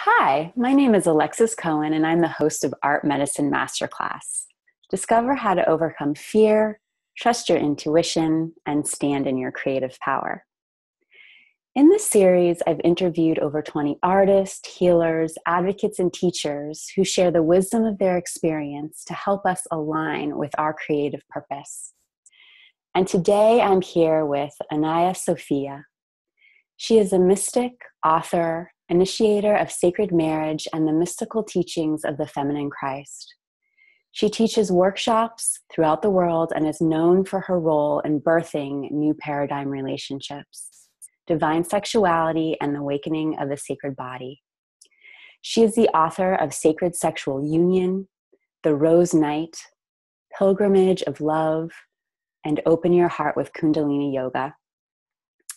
Hi, my name is Alexis Cohen, and I'm the host of Art Medicine Masterclass. Discover how to overcome fear, trust your intuition, and stand in your creative power. In this series, I've interviewed over 20 artists, healers, advocates, and teachers who share the wisdom of their experience to help us align with our creative purpose. And today I'm here with Anaiya Sophia. She is a mystic, author, initiator of sacred marriage and the mystical teachings of the feminine Christ. She teaches workshops throughout the world and is known for her role in birthing new paradigm relationships, divine sexuality, and the awakening of the sacred body. She is the author of Sacred Sexual Union, The Rose Night, Pilgrimage of Love, and Open Your Heart with Kundalini Yoga.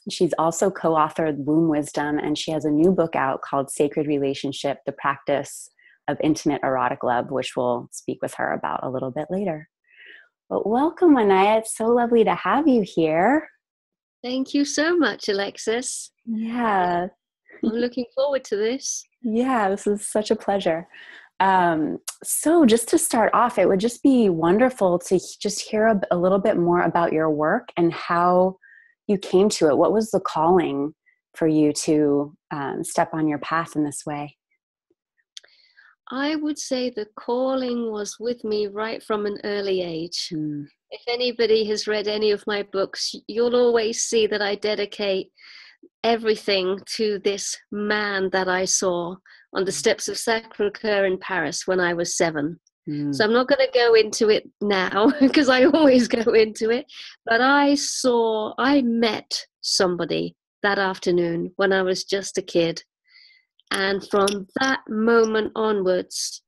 She's also co-authored Womb Wisdom, and she has a new book out called Sacred Relationship, The Practice of Intimate Erotic Love, which we'll speak with her about a little bit later. But welcome, Anaiya. It's so lovely to have you here. Thank you so much, Alexis. Yeah. I'm looking forward to this. Yeah, this is such a pleasure. So just to start off, it would just be wonderful to just hear a little bit more about your work and how you came to it. What was the calling for you to step on your path in this way? I would say the calling was with me right from an early age. If anybody has read any of my books, you'll always see that I dedicate everything to this man that I saw on the steps of Sacre-Cœur in Paris when I was 7. So I'm not going to go into it now because I always go into it. But I met somebody that afternoon when I was just a kid. And from that moment onwards,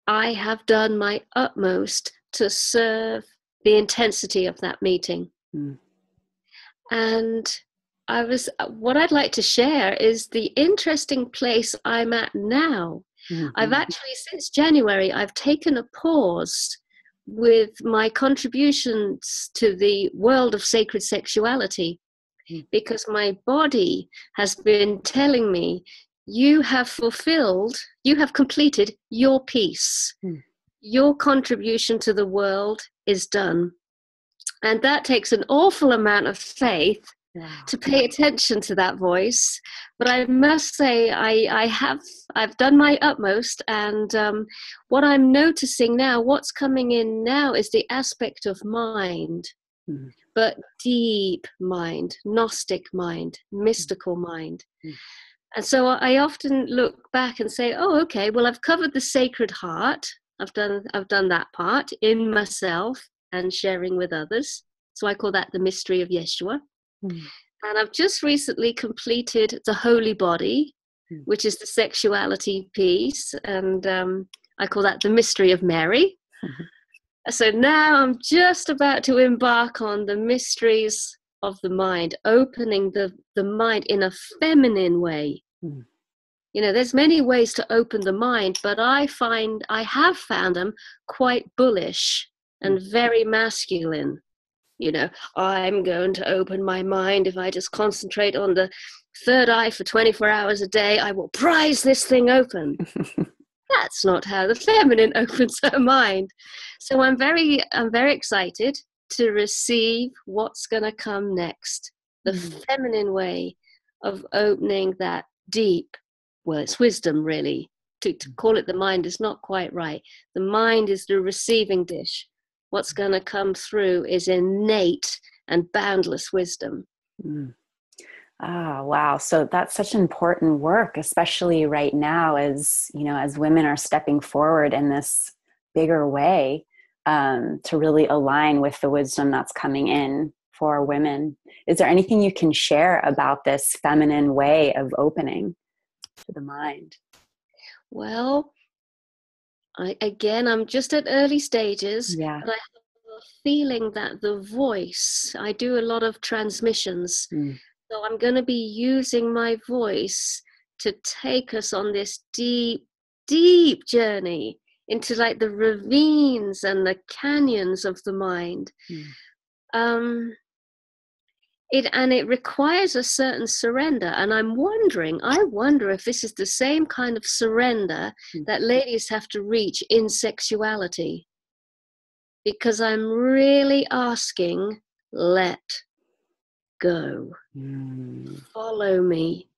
I have done my utmost to serve the intensity of that meeting. And what I'd like to share is the interesting place I'm at now. I've actually, since January, I've taken a pause with my contributions to the world of sacred sexuality because my body has been telling me, you have completed your piece. Your contribution to the world is done. And that takes an awful amount of faith to pay attention to that voice. But I must say, I've done my utmost, and what I'm noticing now, what's coming in now is the aspect of mind, but deep mind, Gnostic mind, mystical mind. And so I often look back and say, oh, okay, well, I've covered the sacred heart. I've done that part in myself and sharing with others. So I call that the mystery of Yeshua. And I've just recently completed the holy body, which is the sexuality piece. And I call that the mystery of Mary. So now I'm just about to embark on the mysteries of the mind, opening the mind in a feminine way. You know, there's many ways to open the mind, but I have found them quite bullish and very masculine. You know, I'm going to open my mind. If I just concentrate on the third eye for 24 hours a day, I will prise this thing open. That's not how the feminine opens her mind. So I'm very excited to receive what's going to come next. The feminine way of opening that deep, well, it's wisdom really. To call it the mind is not quite right. The mind is the receiving dish. What's going to come through is innate and boundless wisdom. Ah, wow. So that's such important work, especially right now as, you know, as women are stepping forward in this bigger way to really align with the wisdom that's coming in for women. Is there anything you can share about this feminine way of opening to the mind? Well, I'm just at early stages, but I have a feeling that the voice, I do a lot of transmissions, so I'm going to be using my voice to take us on this deep, deep journey into like the ravines and the canyons of the mind. it requires a certain surrender. And I wonder if this is the same kind of surrender that ladies have to reach in sexuality. Because I'm really asking, let go. Follow me.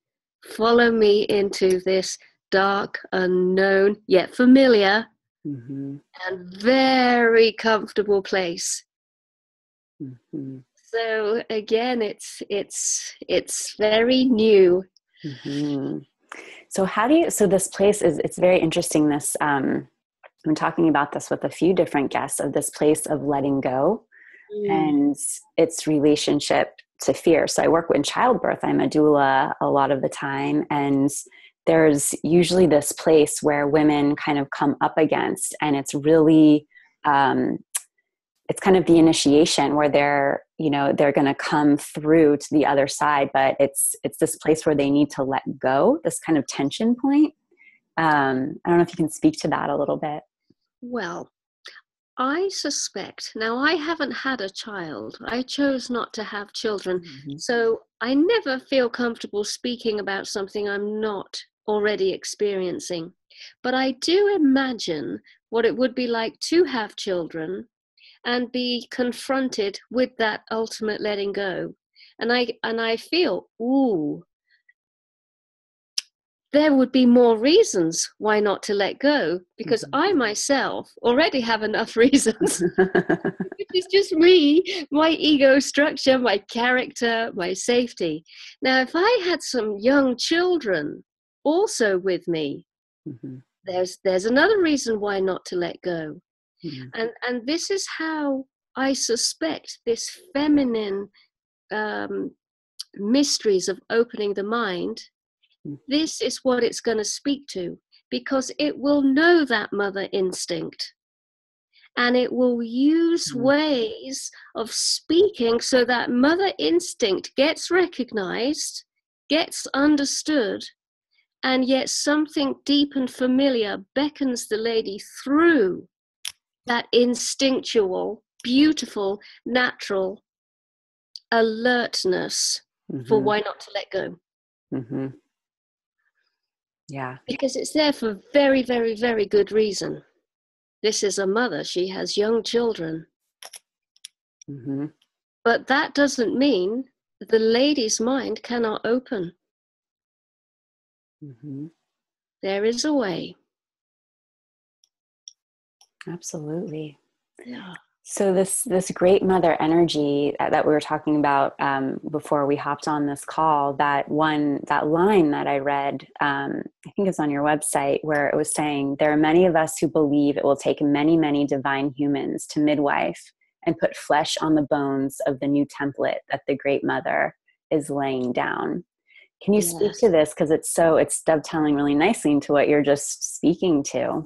Follow me into this dark, unknown, yet familiar, and very comfortable place. So again, it's very new. So this place it's very interesting. This, I'm talking about this with a few different guests, of this place of letting go and its relationship to fear. So I work in childbirth. I'm a doula a lot of the time. And there's usually this place where women kind of come up against, and it's really, it's kind of the initiation where they're going to come through to the other side, but it's this place where they need to let go, this kind of tension point. I don't know if you can speak to that a little bit. Well, I suspect, now I haven't had a child. I chose not to have children. So I never feel comfortable speaking about something I'm not already experiencing. But I do imagine what it would be like to have children and be confronted with that ultimate letting go. And I feel, there would be more reasons why not to let go, because I myself already have enough reasons. It's just me, my ego structure, my character, my safety. Now, if I had some young children also with me, there's another reason why not to let go. And this is how I suspect this feminine mysteries of opening the mind. This is what it's going to speak to, because it will know that mother instinct, and it will use ways of speaking so that mother instinct gets recognized, gets understood, and yet something deep and familiar beckons the lady through that instinctual, beautiful, natural alertness for why not to let go. Yeah. Because it's there for very, very, very good reason. This is a mother. She has young children. But that doesn't mean the lady's mind cannot open. There is a way. Absolutely. Yeah. So this great mother energy that we were talking about before we hopped on this call, that line that I read, I think it's on your website, where it was saying, there are many of us who believe it will take many, many divine humans to midwife and put flesh on the bones of the new template that the great mother is laying down. Can you speak to this? Because it's dovetailing really nicely into what you're just speaking to.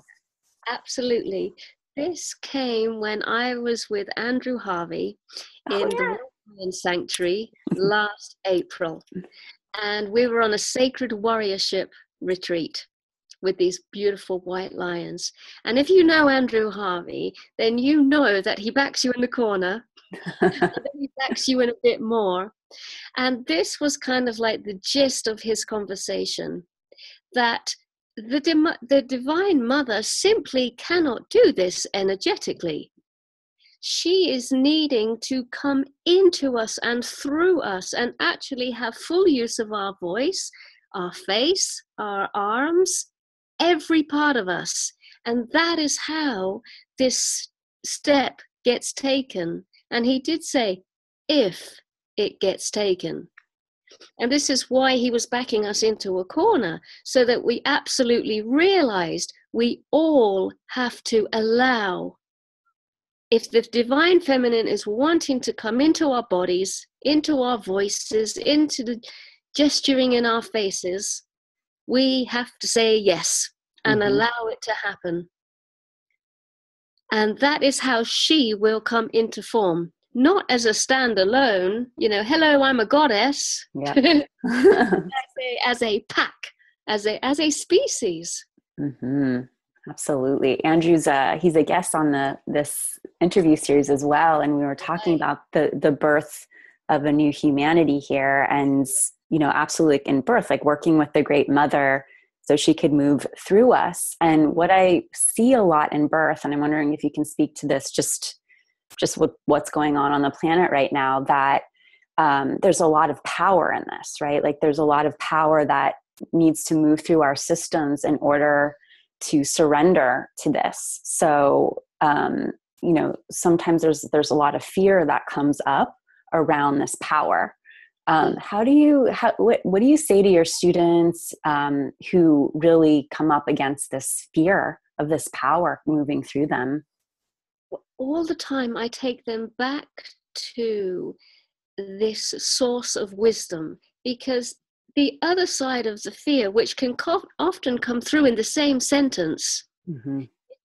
Absolutely. This came when I was with Andrew Harvey in the Royal Sanctuary last April. And we were on a sacred warriorship retreat with these beautiful white lions. And if you know Andrew Harvey, then you know that he backs you in the corner, and then he backs you in a bit more. And this was kind of like the gist of his conversation, that the Divine Mother simply cannot do this energetically. She is needing to come into us and through us and actually have full use of our voice, our face, our arms, every part of us. And that is how this step gets taken. And he did say, if it gets taken. And this is why he was backing us into a corner, so that we absolutely realized we all have to allow. If the divine feminine is wanting to come into our bodies, into our voices, into the gesturing in our faces, we have to say yes and allow it to happen. And that is how she will come into form. Not as a standalone, hello, I'm a goddess. Yep. as a pack, as a species. Absolutely. Andrew's he's a guest on this interview series as well, and we were talking about the birth of a new humanity here. And, absolutely in birth, like working with the great mother so she could move through us. And what I see a lot in birth, and I'm wondering if you can speak to this, just with what's going on the planet right now, that there's a lot of power in this, right? Like there's a lot of power that needs to move through our systems in order to surrender to this. So, sometimes there's a lot of fear that comes up around this power. What do you say to your students who really come up against this fear of this power moving through them? All the time I take them back to this source of wisdom, because the other side of the fear, which can often come through in the same sentence,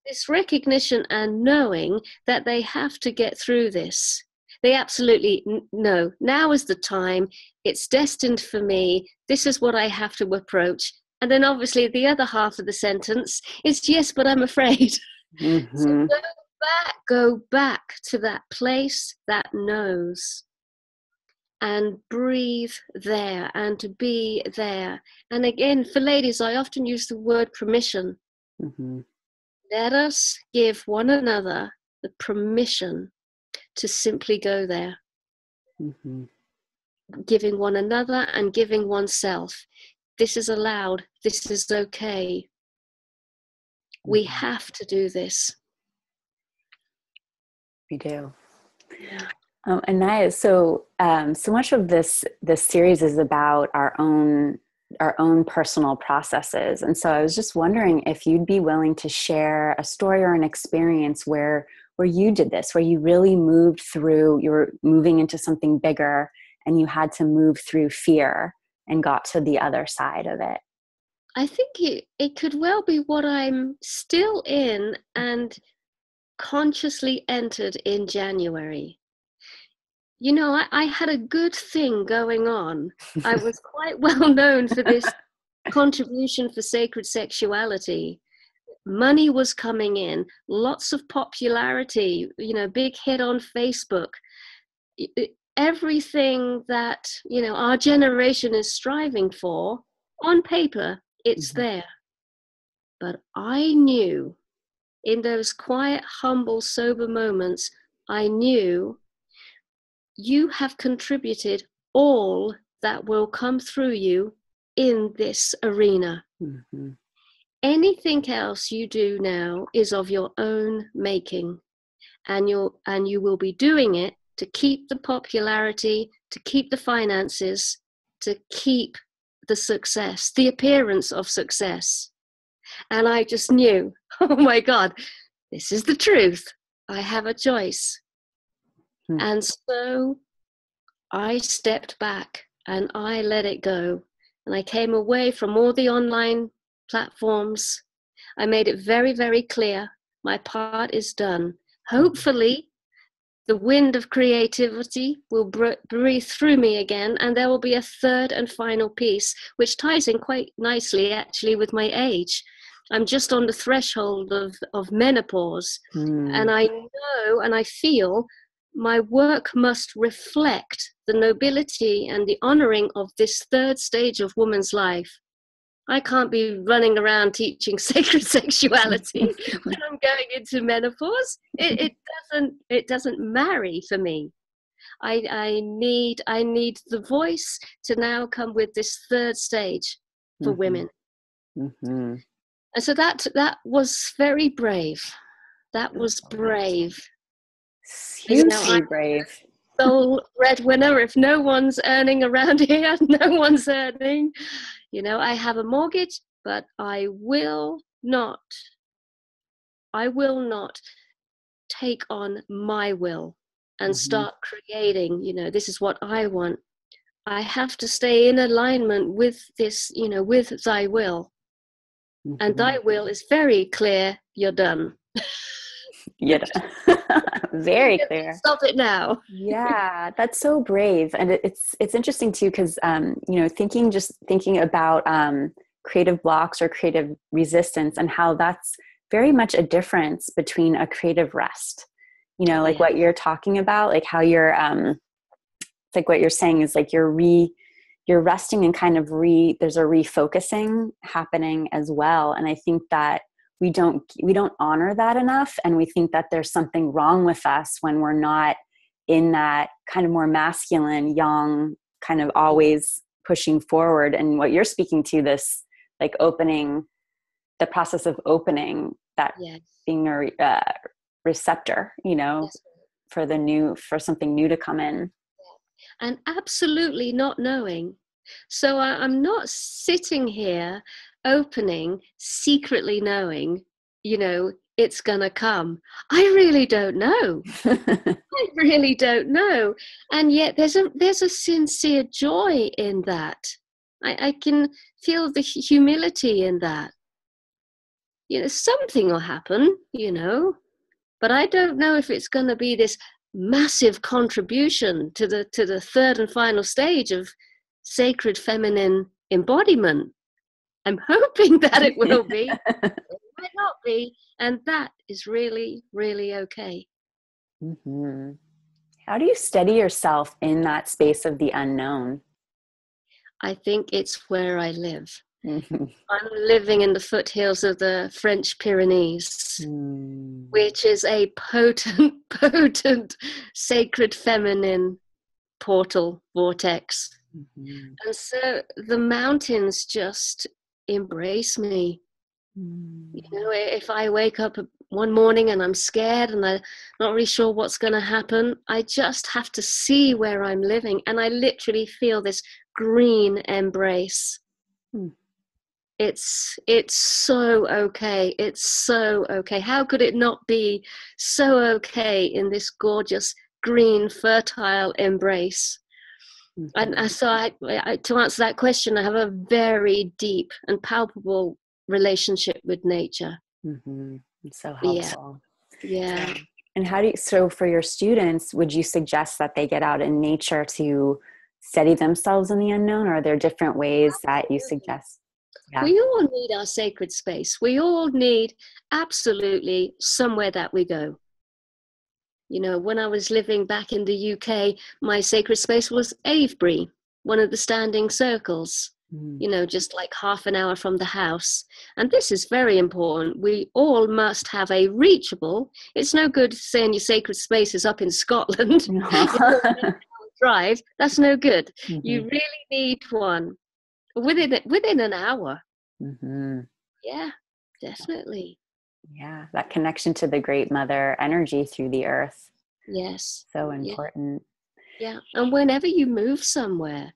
this recognition and knowing that they have to get through this. They absolutely know, now is the time, it's destined for me, this is what I have to approach. And then obviously the other half of the sentence is, yes, but I'm afraid. So go back to that place that knows, and breathe there, and to be there. And again, for ladies, I often use the word permission. Let us give one another the permission to simply go there. Giving one another and giving oneself. This is allowed. This is okay. We have to do this. We do. Yeah. Anaiya, so much of this series is about our own personal processes, and so I was just wondering if you'd be willing to share a story or an experience where you did this, where you really moved through. You were moving into something bigger, and you had to move through fear and got to the other side of it. I think it could well be what I'm still in and consciously entered in January. I had a good thing going on. I was quite well known for this contribution for sacred sexuality. Money was coming in, lots of popularity, big hit on Facebook. Everything that, our generation is striving for, on paper, it's there. But I knew in those quiet, humble, sober moments, I knew you have contributed all that will come through you in this arena. Anything else you do now is of your own making, and you will be doing it to keep the popularity, to keep the finances, to keep the success, the appearance of success. And I just knew, oh my God, this is the truth. I have a choice. And so I stepped back and I let it go. And I came away from all the online platforms. I made it very, very clear. My part is done. Hopefully, the wind of creativity will breathe through me again, and there will be a third and final piece, which ties in quite nicely, actually, with my age. I'm just on the threshold of menopause, and I know and I feel my work must reflect the nobility and the honoring of this third stage of woman's life. I can't be running around teaching sacred sexuality when I'm going into menopause. It doesn't marry for me. I need the voice to now come with this third stage for women. And so that was very brave. That was brave. Hugely brave. Sole breadwinner. If no one's earning around here, no one's earning. I have a mortgage, but I will not take on my will and start creating, this is what I want. I have to stay in alignment with this, with thy will. And thy will is very clear, you're done. Yeah, very clear. Stop it now. Yeah, that's so brave, and it's interesting too, because thinking about creative blocks or creative resistance, and how that's very much a difference between a creative rest. Like what you're talking about, like how you're it's like what you're saying is like you're resting and kind of there's a refocusing happening as well. And I think that we don't honor that enough. And we think that there's something wrong with us when we're not in that kind of more masculine, young, kind of always pushing forward. And what you're speaking to, this like opening, the process of opening, that Yes. being a receptor, Yes. for something new to come in. And absolutely not knowing. So I'm not sitting here opening, secretly knowing, it's going to come. I really don't know. I really don't know. And yet there's a sincere joy in that. I can feel the humility in that. Something will happen, but I don't know if it's going to be this massive contribution to the third and final stage of sacred feminine embodiment. I'm hoping that it will be. It might not be, and that is really, really okay. Mm-hmm. How do you steady yourself in that space of the unknown? I think it's where I live. Mm-hmm. I'm living in the foothills of the French Pyrenees, which is a potent sacred feminine portal vortex. Mm-hmm. And so the mountains just embrace me. If I wake up one morning and I'm scared and I'm not really sure what's going to happen, I just have to see where I'm living, and I literally feel this green embrace. It's so okay. It's so okay. How could it not be so okay in this gorgeous green fertile embrace? Mm-hmm. And so I to answer that question, I have a very deep and palpable relationship with nature. Mm-hmm. It's so helpful. Yeah. And so for your students, would you suggest that they get out in nature to steady themselves in the unknown, or are there different ways that you suggest? Yeah. We all need our sacred space. We all need absolutely somewhere that we go. When I was living back in the UK, my sacred space was Avebury, one of the standing circles, just like half an hour from the house. And this is very important. We all must have a reachable. It's no good saying your sacred space is up in Scotland. Drive. That's no good. Mm-hmm. You really need one within an hour. Mm-hmm. Yeah, definitely. Yeah, that connection to the great mother energy through the earth. Yes. So important. Yeah. And whenever you move somewhere,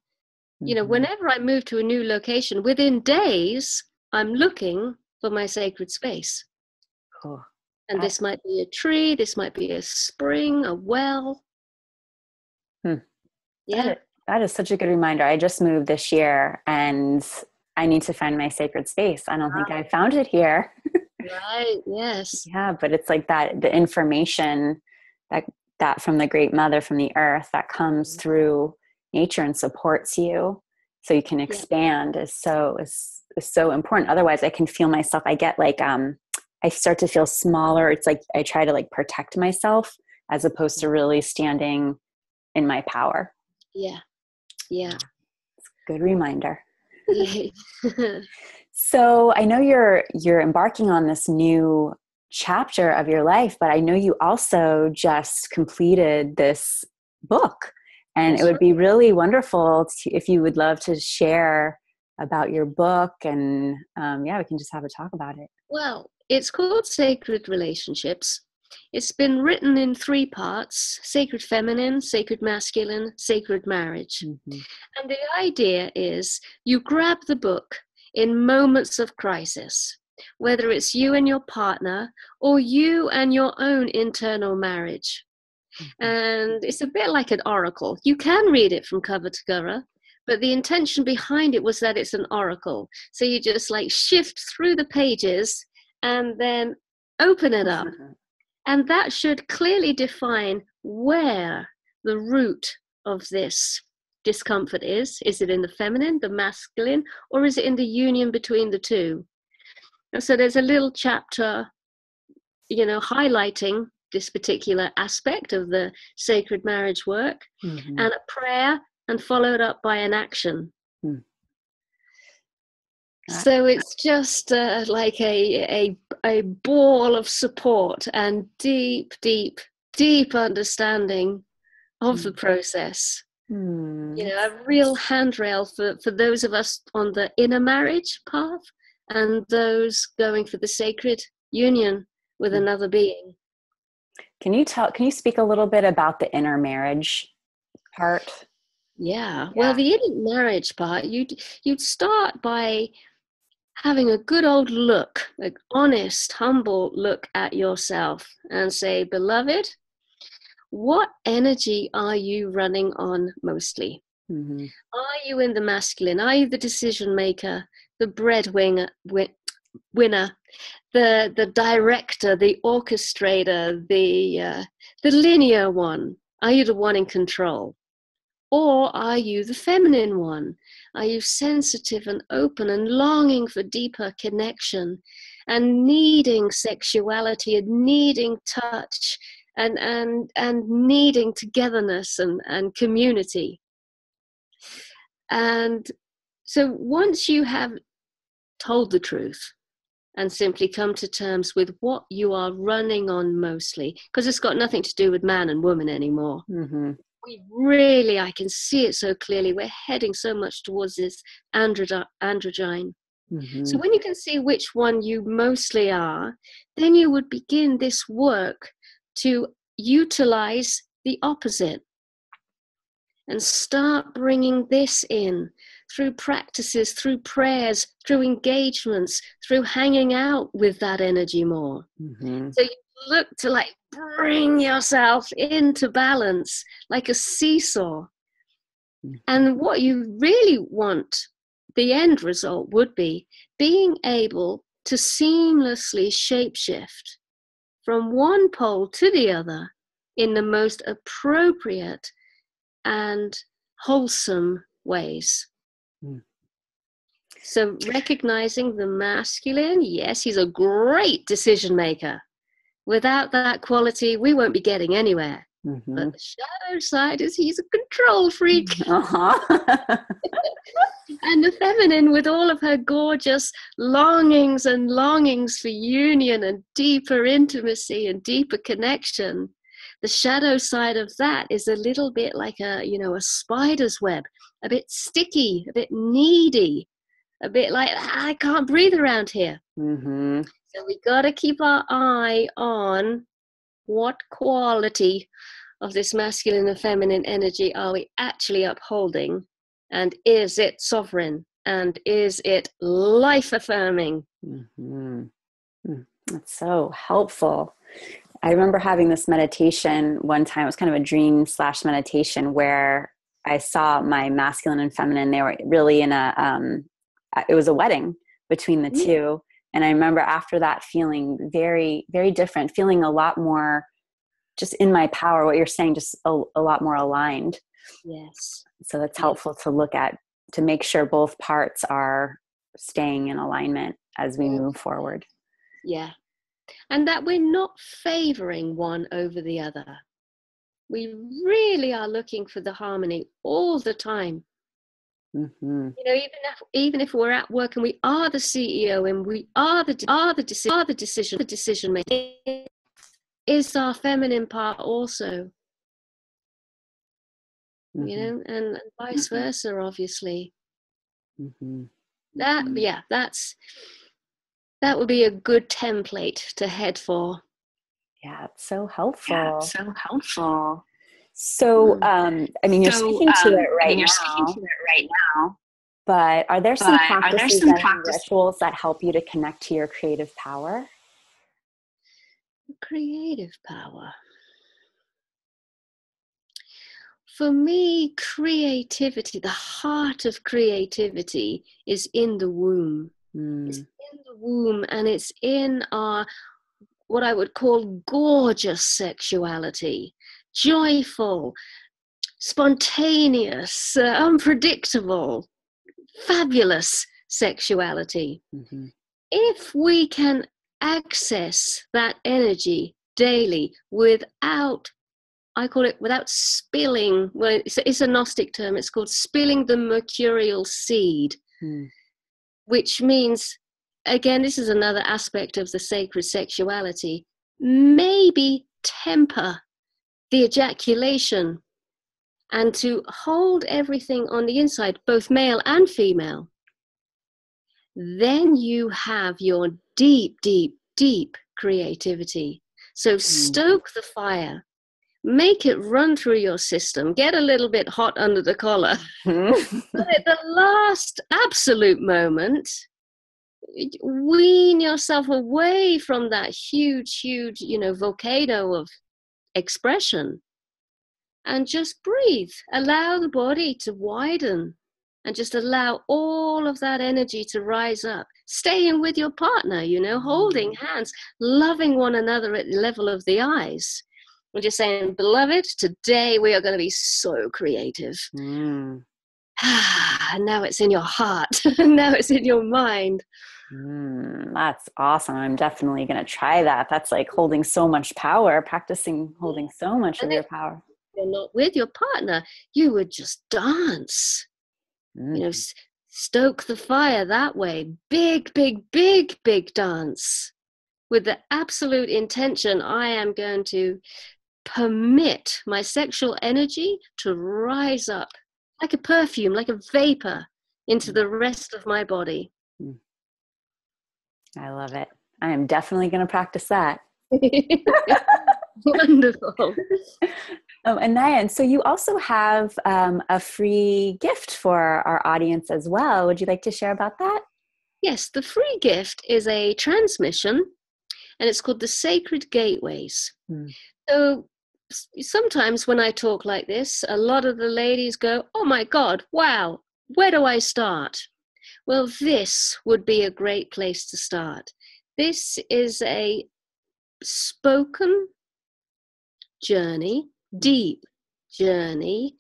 whenever I move to a new location, within days, I'm looking for my sacred space. Cool. And this might be a tree, this might be a spring, a well. Yeah. That is such a good reminder. I just moved this year and I need to find my sacred space. I don't think I found it here. Right. Yes. Yeah, but it's like that, the information that from the great mother, from the earth, that comes through nature and supports you so you can expand is so important. Otherwise I can feel myself, I get like, I start to feel smaller. It's like, I try to like protect myself as opposed to really standing in my power. Yeah. Yeah. It's a good reminder. So I know you're embarking on this new chapter of your life, but I know you also just completed this book, and it would be really wonderful if you would love to share about your book, and we can just have a talk about it. Well, it's called Sacred Relationships. It's been written in 3 parts: sacred feminine, sacred masculine, sacred marriage. Mm-hmm. And the idea is you grab the book in moments of crisis, whether it's you and your partner or you and your own internal marriage. Mm-hmm. And it's a bit like an oracle. You can read it from cover to cover, but the intention behind it was that it's an oracle. So you just like shift through the pages and then open it up. Mm-hmm. And that should clearly define where the root of this discomfort is. Is it in the feminine, the masculine, or is it in the union between the two? And so there's a little chapter, highlighting this particular aspect of the sacred marriage work, Mm-hmm. and a prayer, and followed up by an action. Mm. So it's just like a ball of support and deep understanding of the process. You know, a real handrail for those of us on the inner marriage path and those going for the sacred union with another being. Can you speak a little bit about the inner marriage part? Yeah. Well, the inner marriage part, you'd start by having a good old look, an honest, humble look at yourself and say, beloved, what energy are you running on mostly? Mm-hmm. Are you in the masculine? Are you the decision maker, the breadwinner, the director, the orchestrator, the linear one? Are you the one in control? Or are you the feminine one? Are you sensitive and open and longing for deeper connection and needing sexuality and needing touch and needing togetherness and community? And so once you have told the truth and simply come to terms with what you are running on mostly, because it's got nothing to do with man and woman anymore. Mm-hmm. I can see it so clearly. We're heading so much towards this androgyne. Mm-hmm. So when you can see which one you mostly are, then you would begin this work to utilize the opposite and start bringing this in through practices, through prayers, through engagements, through hanging out with that energy more. Mm-hmm. So you look to like bring yourself into balance like a seesaw. Mm-hmm. And what you really want, the end result would be being able to seamlessly shapeshift from one pole to the other in the most appropriate and wholesome ways. So recognizing the masculine, yes, he's a great decision maker. Without that quality, we won't be getting anywhere. Mm-hmm. But the shadow side is he's a control freak. Uh-huh. And the feminine, with all of her gorgeous longings for union and deeper intimacy and deeper connection, the shadow side of that is a little bit like a spider's web, a bit sticky, a bit needy, a bit like, I can't breathe around here. Mm-hmm. So we got to keep our eye on what quality of this masculine and feminine energy are we actually upholding, and is it sovereign, and is it life-affirming? Mm-hmm. That's so helpful. I remember having this meditation one time. It was kind of a dream / meditation where I saw my masculine and feminine. They were really in it was a wedding between the two. And I remember after that feeling very, very different, feeling a lot more just in my power, what you're saying, just a lot more aligned. Yes. So that's helpful to look at, to make sure both parts are staying in alignment as we move forward. Yeah. And that we're not favoring one over the other. We really are looking for the harmony all the time. Mm-hmm. Even if we're at work and we are the CEO and we are the decision maker, is our feminine part also. Mm-hmm. And vice versa, obviously. Mm-hmm. That would be a good template to head for. Yeah, it's so helpful. So, you're speaking to it right now. But are there some practices and rituals that help you to connect to your creative power? Creative power. For me, creativity, the heart of creativity is in the womb. It's in the womb, and it's in our, what I would call, gorgeous sexuality. Joyful, spontaneous, unpredictable, fabulous sexuality. Mm-hmm. If we can access that energy daily without, I call it without spilling, well, it's a Gnostic term, it's called spilling the mercurial seed, which means, again, this is another aspect of the sacred sexuality, maybe temper the ejaculation and to hold everything on the inside, both male and female. Then you have your deep, deep, deep creativity. So stoke the fire. Make it run through your system. Get a little bit hot under the collar. But at the last absolute moment, wean yourself away from that huge, huge, volcano of expression and just breathe. Allow the body to widen and just allow all of that energy to rise up. Staying with your partner, holding hands, loving one another at the level of the eyes. We're just saying, beloved, today we are going to be so creative. And now it's in your heart. Now it's in your mind. That's awesome. I'm definitely going to try that. That's like holding so much power, practicing holding so much of your power. If you're not with your partner, you would just dance. Stoke the fire that way. Big, big, big, big dance. With the absolute intention, I am going to permit my sexual energy to rise up like a perfume, like a vapor into the rest of my body. I love it. I am definitely going to practice that. Wonderful. Anaiya, and so you also have a free gift for our audience as well. Would you like to share about that? Yes, the free gift is a transmission, and it's called the Sacred Gateways. So sometimes when I talk like this, a lot of the ladies go, oh my God, wow, where do I start? Well, this would be a great place to start. This is a spoken journey, deep journey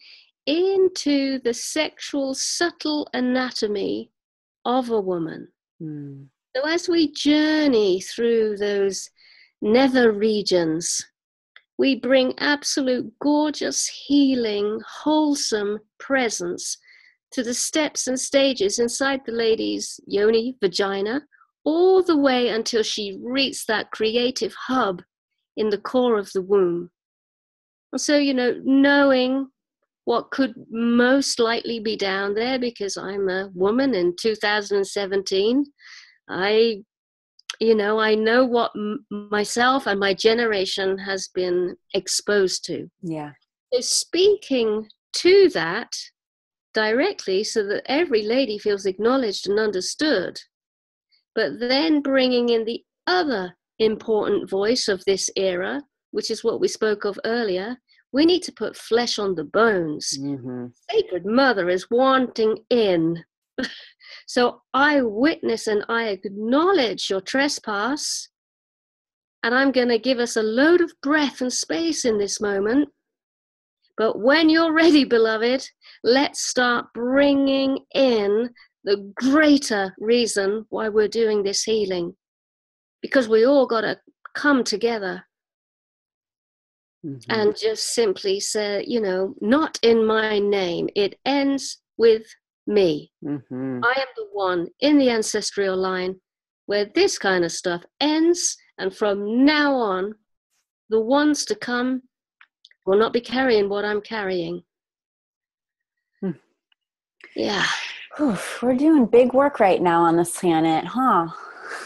into the sexual subtle anatomy of a woman. So as we journey through those nether regions, we bring absolute gorgeous, healing, wholesome presence to the steps and stages inside the lady's yoni, vagina, all the way until she reaches that creative hub in the core of the womb. And so, knowing what could most likely be down there, because I'm a woman in 2017, I know what myself and my generation has been exposed to. Yeah. So speaking to that directly so that every lady feels acknowledged and understood, but then bringing in the other important voice of this era, which is what we spoke of earlier. We need to put flesh on the bones. Sacred Mother is wanting in. So I witness and I acknowledge your trespass, and I'm going to give us a load of breath and space in this moment. But when you're ready, beloved, let's start bringing in the greater reason why we're doing this healing. Because we all got to come together and just simply say, not in my name. It ends with me. I am the one in the ancestral line where this kind of stuff ends, and from now on, the ones to come will not be carrying what I'm carrying. Yeah. We're doing big work right now on this planet, huh?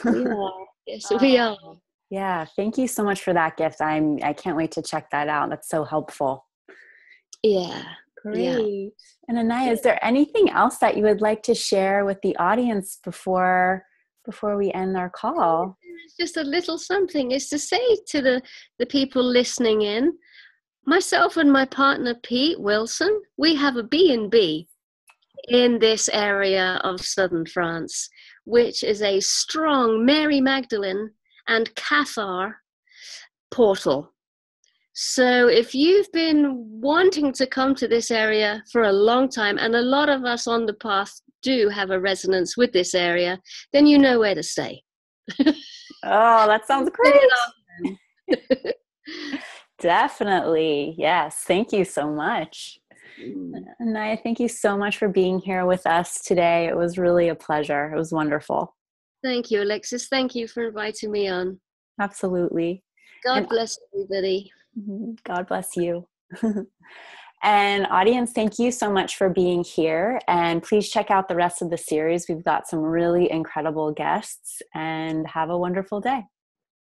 We are. Yes, we are. Yeah. Thank you so much for that gift. I can't wait to check that out. That's so helpful. Yeah. Great. Yeah. And Anaiya, is there anything else that you would like to share with the audience before we end our call? Just a little something is to say to the people listening in, myself and my partner, Pete Wilson, we have a B&B in this area of southern France, which is a strong Mary Magdalene and Cathar portal. So if you've been wanting to come to this area for a long time, and a lot of us on the path do have a resonance with this area, then you know where to stay. Oh, that sounds great. Definitely. Yes. Thank you so much. Anaiya, thank you so much for being here with us today. It was really a pleasure. It was wonderful. Thank you, Alexis. Thank you for inviting me on. Absolutely. God And bless everybody. God bless you. And audience, thank you so much for being here. And please check out the rest of the series. We've got some really incredible guests, and have a wonderful day.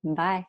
Bye.